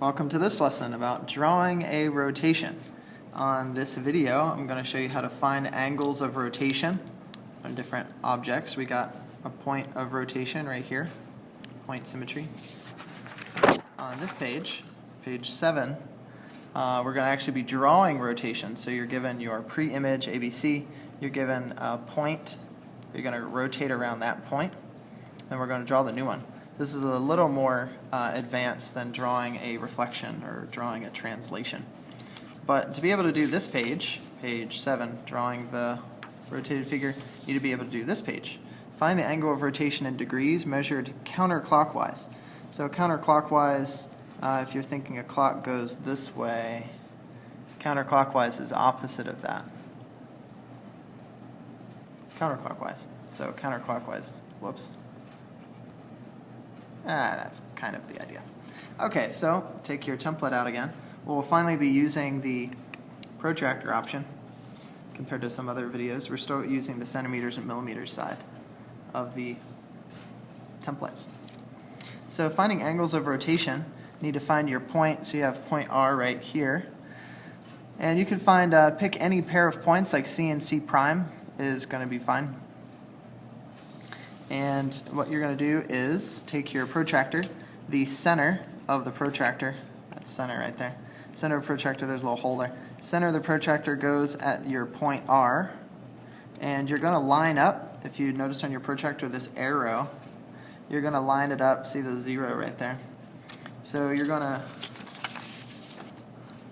Welcome to this lesson about drawing a rotation. On this video, I'm going to show you how to find angles of rotation on different objects. We got a point of rotation right here, point symmetry. On this page, page 7, we're going to actually be drawing rotation. So you're given your pre-image ABC, you're given a point, you're going to rotate around that point, and we're going to draw the new one. This is a little more advanced than drawing a reflection or drawing a translation. But to be able to do this page, page 7, drawing the rotated figure, you need to be able to do this page. Find the angle of rotation in degrees measured counterclockwise. So counterclockwise, if you're thinking a clock goes this way, counterclockwise is opposite of that. Counterclockwise. So counterclockwise, whoops. That's kind of the idea. Okay, so take your template out again. We'll finally be using the protractor option compared to some other videos. We're still using the centimeters and millimeters side of the template. So finding angles of rotation, you need to find your point. So you have point R right here. And you can find, pick any pair of points like C and C prime is going to be fine. And what you're going to do is take your protractor, the center of the protractor, that's center right there, center of the protractor, there's a little hole there, center of the protractor goes at your point R, and you're going to line up, if you notice on your protractor this arrow, you're going to line it up, see the 0 right there, so you're going to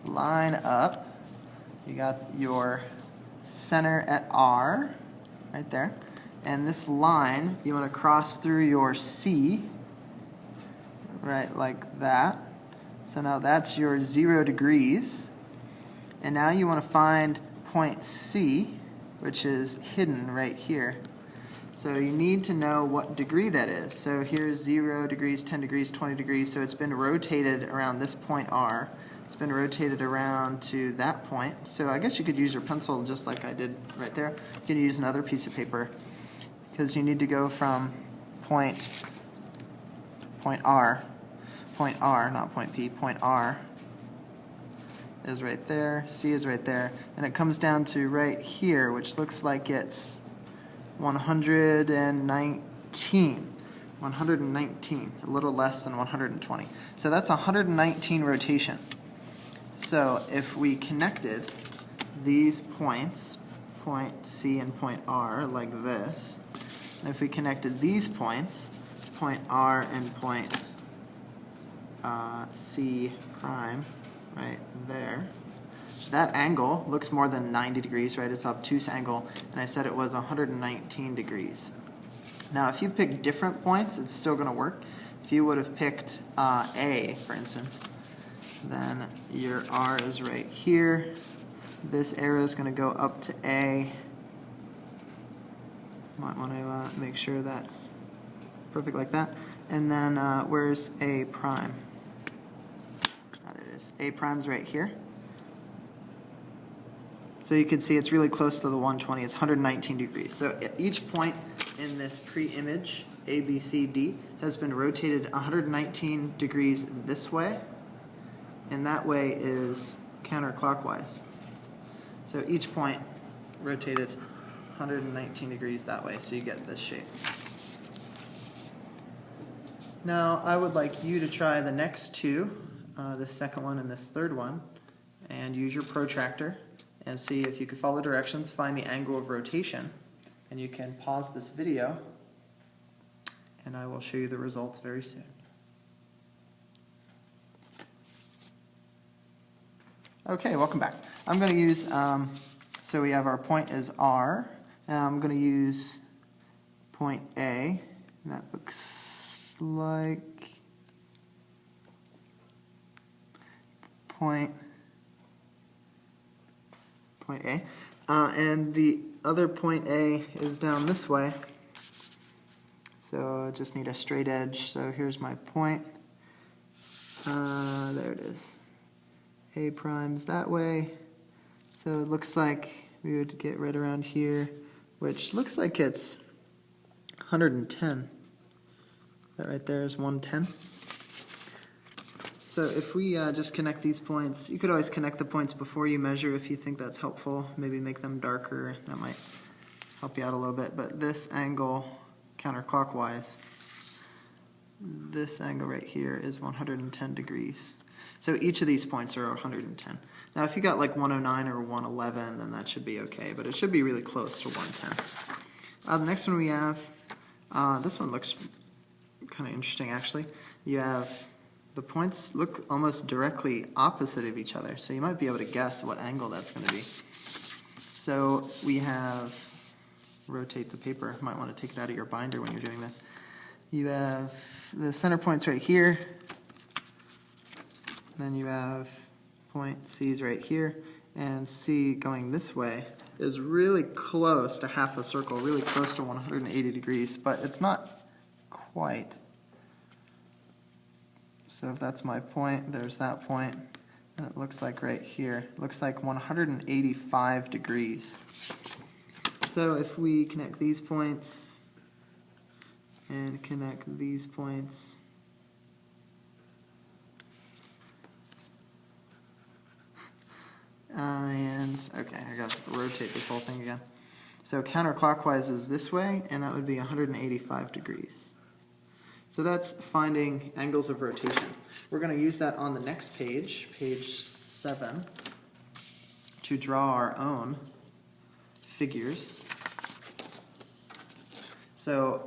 line up, you got your center at R, right there, and this line, you want to cross through your C, right like that. So now that's your 0 degrees. And now you want to find point C, which is hidden right here. So you need to know what degree that is. So here's 0 degrees, 10 degrees, 20 degrees. So it's been rotated around this point R. It's been rotated around to that point. So I guess you could use your pencil just like I did right there. You can use another piece of paper, because you need to go from point R, not point P, point R is right there, C is right there, and it comes down to right here, which looks like it's 119, a little less than 120. So that's 119 rotation. So if we connected these points, point C and point R, like this, and if we connected these points, point R and point C prime, right there, that angle looks more than 90 degrees, right? It's obtuse angle, and I said it was 119 degrees. Now, if you pick different points, it's still going to work. If you would have picked A, for instance, then your R is right here. This arrow is going to go up to A. Might want to make sure that's perfect like that. And then where's A prime? There it is. A prime's right here. So you can see it's really close to the 120. It's 119 degrees. So each point in this pre-image, A, B, C, D, has been rotated 119 degrees this way, and that way is counterclockwise. So each point rotated 119 degrees that way, so you get this shape. Now, I would like you to try the next two, this second one and this third one, and use your protractor and see if you can follow directions, find the angle of rotation, and you can pause this video, and I will show you the results very soon. Okay, welcome back. I'm going to use, so we have our point is R, and I'm going to use point A, and that looks like point A, and the other point A is down this way, so I just need a straight edge. So here's my point, there it is. A prime's that way, so it looks like we would get right around here, which looks like it's 110. That right there is 110. So if we just connect these points, you could always connect the points before you measure if you think that's helpful. Maybe make them darker, that might help you out a little bit. But this angle counterclockwise, this angle right here is 110 degrees. So each of these points are 110. Now if you got like 109 or 111, then that should be okay, but it should be really close to 110. The next one we have, this one looks kind of interesting actually. You have the points look almost directly opposite of each other, so you might be able to guess what angle that's going to be. So we have, rotate the paper, you might want to take it out of your binder when you're doing this. You have the center points right here, then you have point C's right here, and C going this way is really close to half a circle, really close to 180 degrees, but it's not quite. So if that's my point, there's that point, and it looks like right here, it looks like 185 degrees. So if we connect these points and connect these points, and okay, I gotta rotate this whole thing again. So counterclockwise is this way, and that would be 185 degrees. So that's finding angles of rotation. We're going to use that on the next page, page 7, to draw our own figures. So